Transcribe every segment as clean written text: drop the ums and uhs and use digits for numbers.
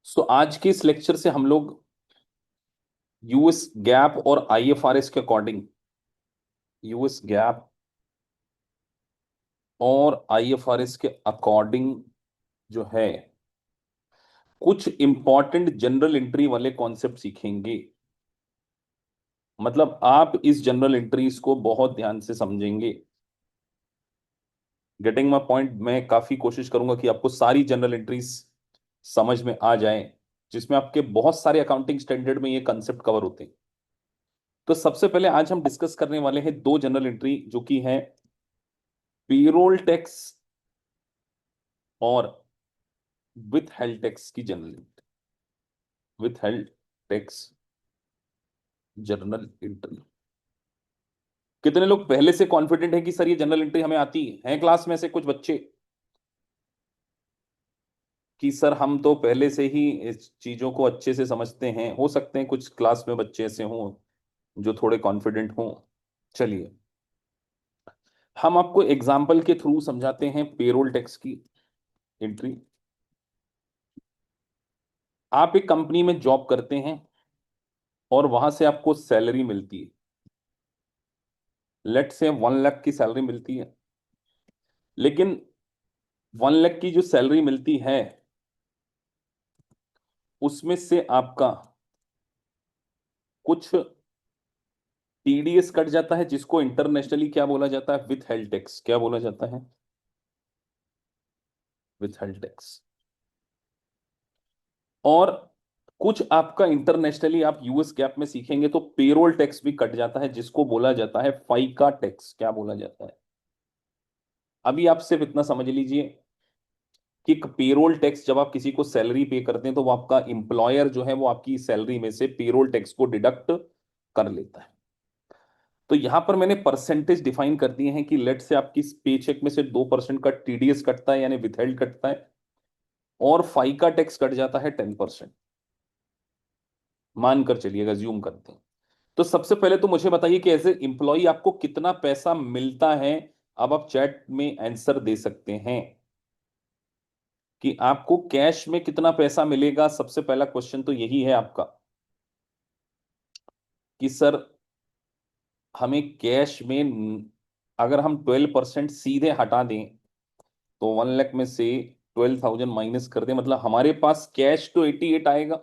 सो आज के इस लेक्चर से हम लोग यूएस गैप और आईएफआरएस के अकॉर्डिंग यूएस गैप और आईएफआरएस के अकॉर्डिंग जो है कुछ इंपॉर्टेंट जनरल एंट्री वाले कॉन्सेप्ट सीखेंगे। मतलब आप इस जनरल एंट्रीज को बहुत ध्यान से समझेंगे। Getting my point. मैं काफी कोशिश करूंगा कि आपको सारी जनरल एंट्रीज समझ में आ जाएं, जिसमें आपके बहुत सारे अकाउंटिंग स्टैंडर्ड में ये कंसेप्ट कवर होते हैं। तो सबसे पहले आज हम डिस्कस करने वाले हैं दो जनरल एंट्री जो कि है पेरोल टैक्स और विथ हेल्ड टैक्स की journal entry. With held tax journal entry. कितने लोग पहले से कॉन्फिडेंट हैं कि सर ये जनरल एंट्री हमें आती है? क्लास में से कुछ बच्चे कि सर हम तो पहले से ही इस चीजों को अच्छे से समझते हैं। हो सकते हैं कुछ क्लास में बच्चे ऐसे हों जो थोड़े कॉन्फिडेंट हों। चलिए हम आपको एग्जाम्पल के थ्रू समझाते हैं पेरोल टैक्स की एंट्री। आप एक कंपनी में जॉब करते हैं और वहां से आपको सैलरी मिलती है। लेट से 1 लाख की सैलरी मिलती है, लेकिन 1 लाख की जो सैलरी मिलती है उसमें से आपका कुछ टीडीएस कट जाता है, जिसको इंटरनेशनली क्या बोला जाता है? With held tax. क्या बोला जाता है? With held tax. और कुछ आपका इंटरनेशनली आप यूएस गैप में सीखेंगे तो पेरोल टैक्स भी कट जाता है, जिसको बोला जाता है फाइका टैक्स। क्या बोला जाता है? अभी आप सिर्फ इतना समझ लीजिए कि पेरोल टैक्स जब आप किसी को सैलरी पे करते हैं तो वो आपका इंप्लॉयर जो है वो आपकी सैलरी में से पेरोल टैक्स को डिडक्ट कर लेता है। तो यहां पर मैंने परसेंटेज डिफाइन कर दिए हैं कि लेट से आपकी पे चेक में से 2% का टीडीएस कटता है, यानी विथहेल्ड कटता है, और फाइका टैक्स कट जाता है 10%। मानकर चलिएगा, ज्यूम करते हैं। तो सबसे पहले तो मुझे बताइए कि एज ए एम्प्लॉय आपको कितना पैसा मिलता है। अब आप चैट में आंसर दे सकते हैं कि आपको कैश में कितना पैसा मिलेगा। सबसे पहला क्वेश्चन तो यही है आपका कि सर हमें कैश में अगर हम 12% सीधे हटा दें तो 1 लाख में से 12,000 माइनस कर दें, मतलब हमारे पास कैश तो 88 आएगा।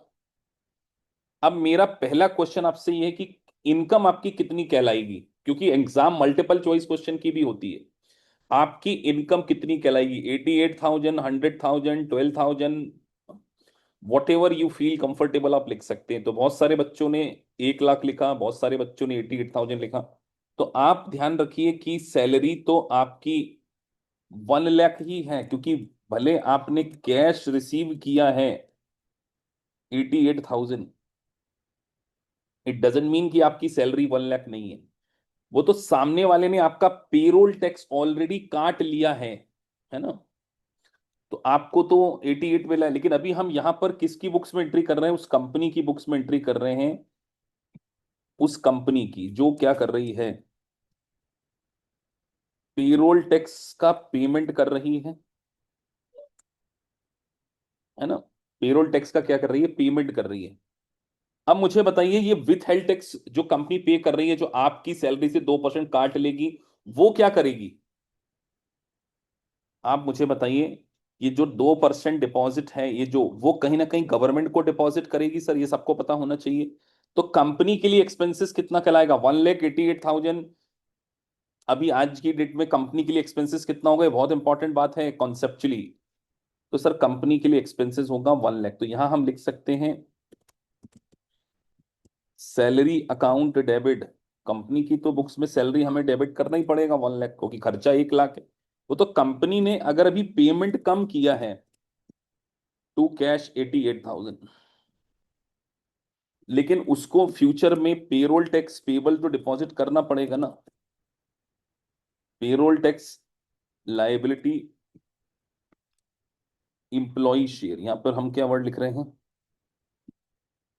अब मेरा पहला क्वेश्चन आपसे ये है कि इनकम आपकी कितनी कहलाएगी, क्योंकि एग्जाम मल्टीपल चॉइस क्वेश्चन की भी होती है। आपकी इनकम कितनी कहलाएगी? 88,000, 100,000, 12,000, what ever you feel comfortable आप लिख सकते हैं। तो बहुत सारे बच्चों ने 1 लाख लिखा, बहुत सारे बच्चों ने 88,000 लिखा। तो आप ध्यान रखिए कि सैलरी तो आपकी 1 लाख ही है, क्योंकि भले आपने कैश रिसीव किया है 88,000, इट डजेंट मीन कि आपकी सैलरी 1 लाख नहीं है। वो तो सामने वाले ने आपका पेरोल टैक्स ऑलरेडी काट लिया है ना। तो आपको तो 88 मिला है, लेकिन अभी हम यहां पर किसकी बुक्स में एंट्री कर रहे हैं? उस कंपनी की बुक्स में एंट्री कर रहे हैं, उस कंपनी की जो क्या कर रही है, पेरोल टैक्स का पेमेंट कर रही है ना। पेरोल टैक्स का क्या कर रही है? पेमेंट कर रही है। अब मुझे बताइए ये विथ हेल्ड टैक्स जो कंपनी पे कर रही है, जो आपकी सैलरी से 2% काट लेगी, वो क्या करेगी? आप मुझे बताइए, ये जो 2% डिपॉजिट है, ये जो वो कहीं ना कहीं गवर्नमेंट को डिपॉजिट करेगी सर, ये सबको पता होना चाहिए। तो कंपनी के लिए एक्सपेंसेस कितना कहलाएगा? 1,88,000। अभी आज की डेट में कंपनी के लिए एक्सपेंसेस कितना होगा? ये बहुत इंपॉर्टेंट बात है कॉन्सेप्चुअली। तो सर कंपनी के लिए एक्सपेंसेस होगा 1 लाख। तो यहां हम लिख सकते हैं सैलरी अकाउंट डेबिट। कंपनी की तो बुक्स में सैलरी हमें डेबिट करना ही पड़ेगा 1 लाख को, कि खर्चा 1 लाख है। वो तो कंपनी ने अगर अभी पेमेंट कम किया है टू कैश 88,000, लेकिन उसको फ्यूचर में पेरोल टैक्स पेबल तो डिपॉजिट करना पड़ेगा ना। Payroll tax liability employee share, यहां पर हम क्या वर्ड लिख रहे हैं?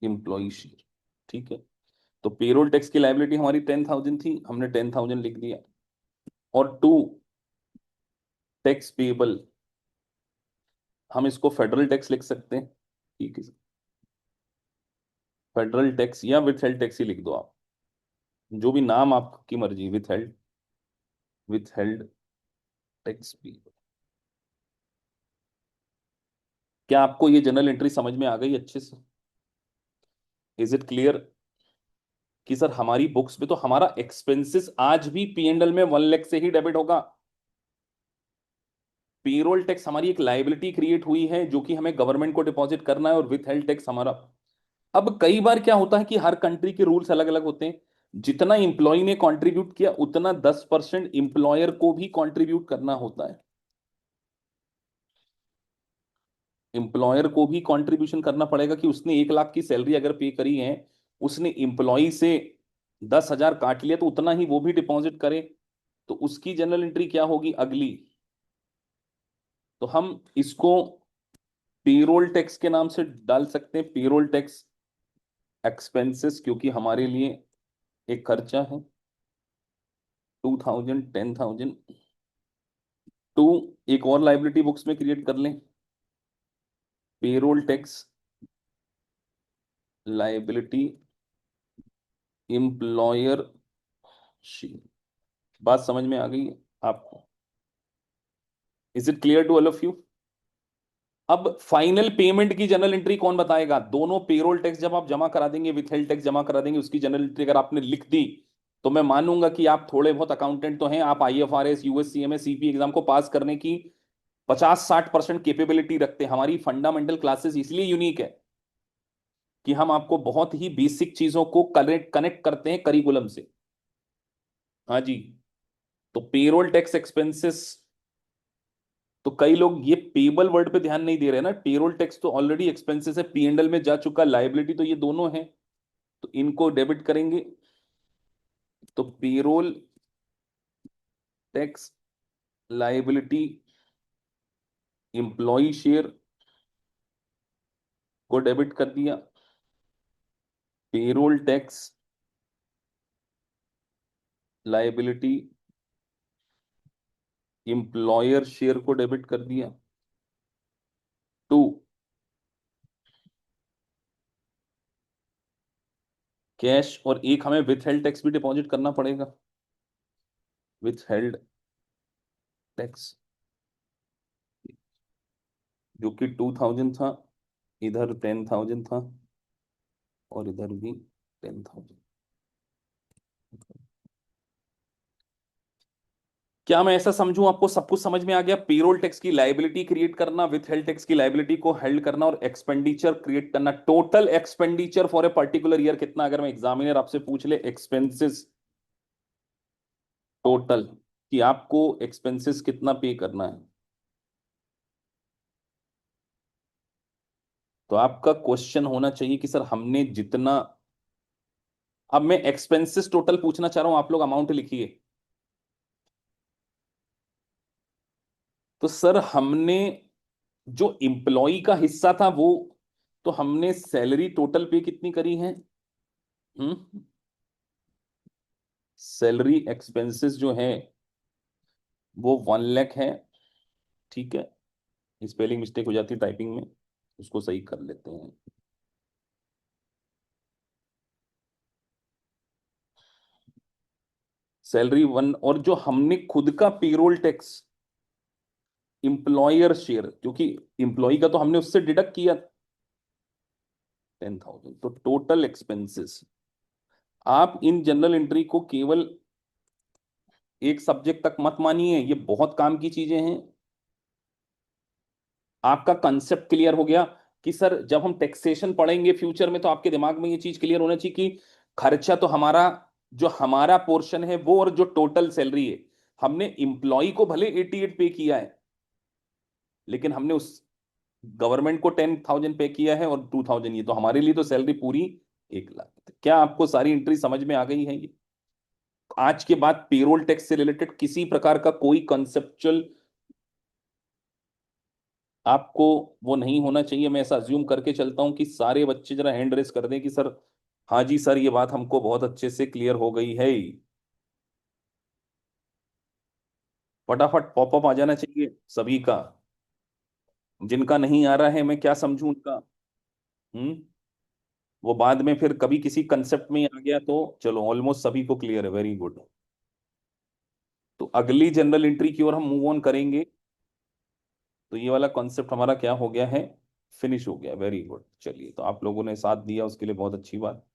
Employee share. ठीक है। तो पेरोल टैक्स की लाइबिलिटी हमारी 10,000 थी, हमने 10,000 लिख दिया। और टू टैक्स पेबल, हम इसको फेडरल टैक्स लिख सकते हैं। ठीक है, फेडरल टैक्स या विथ हेल्ड टैक्स ही लिख दो आप, जो भी नाम आपकी मर्जी, विथ हेल्ड टैक्स भी। क्या आपको ये जनरल एंट्री समझ में आ गई अच्छे से? इज इट क्लियर कि सर हमारी बुक्स में तो हमारा एक्सपेंसेस आज भी P&L में 1 लाख से ही डेबिट होगा। पेरोल टैक्स हमारी एक लाइबिलिटी क्रिएट हुई है जो कि हमें गवर्नमेंट को डिपॉजिट करना है, और विथ हेल्ड टैक्स हमारा। अब कई बार क्या होता है कि हर कंट्री के रूल्स अलग अलग होते हैं। जितना इंप्लॉय ने कंट्रीब्यूट किया उतना 10% इंप्लॉयर को भी कंट्रीब्यूट करना होता है। इंप्लॉयर को भी कंट्रीब्यूशन करना पड़ेगा कि उसने 1 लाख की सैलरी अगर पे करी है, उसने इंप्लॉय से 10,000 काट लिया, तो उतना ही वो भी डिपॉजिट करे। तो उसकी जनरल एंट्री क्या होगी अगली? तो हम इसको पेरोल टैक्स के नाम से डाल सकते हैं, पेरोल टैक्स एक्सपेंसेस, क्योंकि हमारे लिए एक खर्चा है। 2,000, 10,000। टू, एक और लाइबिलिटी बुक्स में क्रिएट कर लें, payroll tax liability employer sheet. बात समझ में आ गई है आपको? Is it clear to all of you? अब फाइनल पेमेंट की जनरल एंट्री कौन बताएगा? दोनों पेरोल टैक्स जब आप जमा करा देंगे, विथ हेल्ड टैक्स जमा करा देंगे, उसकी जनरल एंट्री अगर आपने लिख दी, तो मैं मानूंगा कि आप थोड़े बहुत अकाउंटेंट तो हैं, आप IFRS, USCMS, CP एग्जाम को पास करने की 50-60% कैपेबिलिटी रखते हैं। हमारी फंडामेंटल क्लासेस इसलिए यूनिक है कि हम आपको बहुत ही बेसिक चीजों को कनेक्ट कनेक्ट करते हैं करिकुलम से। हाँ जी। तो पेरोल टैक्स एक्सपेंसेस, तो कई लोग ये पेबल वर्ड पे ध्यान नहीं दे रहे ना। पेरोल टैक्स तो ऑलरेडी एक्सपेंसेस है, P&L में जा चुका, लाइबिलिटी तो ये दोनों है, तो इनको डेबिट करेंगे। तो payroll tax liability employee share को डेबिट कर दिया, payroll tax liability employer share को डेबिट कर दिया। टू, कैश, और एक हमें विथ हेल्ड टैक्स भी डिपॉजिट करना पड़ेगा, विथ हेल्ड टैक्स, जो कि 2,000 था, इधर 10,000 था, और इधर भी 10,000। क्या मैं ऐसा समझूं आपको सब कुछ समझ में आ गया? पेरोल टैक्स की लाइबिलिटी क्रिएट करना, विथ हेल्ड टैक्स की लाइबिलिटी को हेल्ड करना, और एक्सपेंडिचर क्रिएट करना। Total expenditure for a particular year कितना, अगर मैं एग्जामिनर आपसे पूछ ले एक्सपेंसेस टोटल, कि आपको एक्सपेंसेस कितना पे करना है, तो आपका क्वेश्चन होना चाहिए कि सर हमने जितना। अब मैं एक्सपेंसेस टोटल पूछना चाह रहा हूं, आप लोग अमाउंट लिखिए। तो सर हमने जो इंप्लॉई का हिस्सा था वो, तो हमने सैलरी टोटल पे कितनी करी है? हम्म, सैलरी एक्सपेंसेस जो है वो 1 लाख है। ठीक है, स्पेलिंग मिस्टेक हो जाती है टाइपिंग में, उसको सही कर लेते हैं। सैलरी 1, और जो हमने खुद का पेरोल टैक्स इंप्लॉयर शेयर, क्योंकि इंप्लॉय का तो हमने उससे डिडक्ट किया 10,000, तो टोटल एक्सपेंसेस। आप इन जनरल एंट्री को केवल एक सब्जेक्ट तक मत मानिए, ये बहुत काम की चीजें हैं। आपका कंसेप्ट क्लियर हो गया कि सर जब हम टैक्सेशन पढ़ेंगे फ्यूचर में, तो आपके दिमाग में ये चीज क्लियर होना चाहिए कि खर्चा तो हमारा, जो हमारा पोर्शन है वो, और जो टोटल सैलरी है, हमने इंप्लॉय को भले 88 पे किया है, लेकिन हमने उस गवर्नमेंट को 10,000 पे किया है, और 2,000 ये, तो हमारे लिए तो सैलरी पूरी 1 लाख। क्या आपको सारी एंट्री समझ में आ गई है? ये आज के बाद पेरोल टैक्स से रिलेटेड किसी प्रकार का कोई कंसेप्चुअल आपको वो नहीं होना चाहिए। मैं ऐसा अज्यूम करके चलता हूं कि सारे बच्चे जरा हैंड रेस कर दें कि सर हाँ जी सर, ये बात हमको बहुत अच्छे से क्लियर हो गई है। फटाफट पॉपअप आ जाना चाहिए सभी का। जिनका नहीं आ रहा है मैं क्या समझूं उनका। हम्म। वो बाद में फिर कभी किसी कंसेप्ट में ही आ गया तो चलो, ऑलमोस्ट सभी को क्लियर है, वेरी गुड। तो अगली जनरल एंट्री की ओर हम मूव ऑन करेंगे। तो ये वाला कॉन्सेप्ट हमारा क्या हो गया है, फिनिश हो गया, वेरी गुड। चलिए, तो आप लोगों ने साथ दिया उसके लिए बहुत अच्छी बात।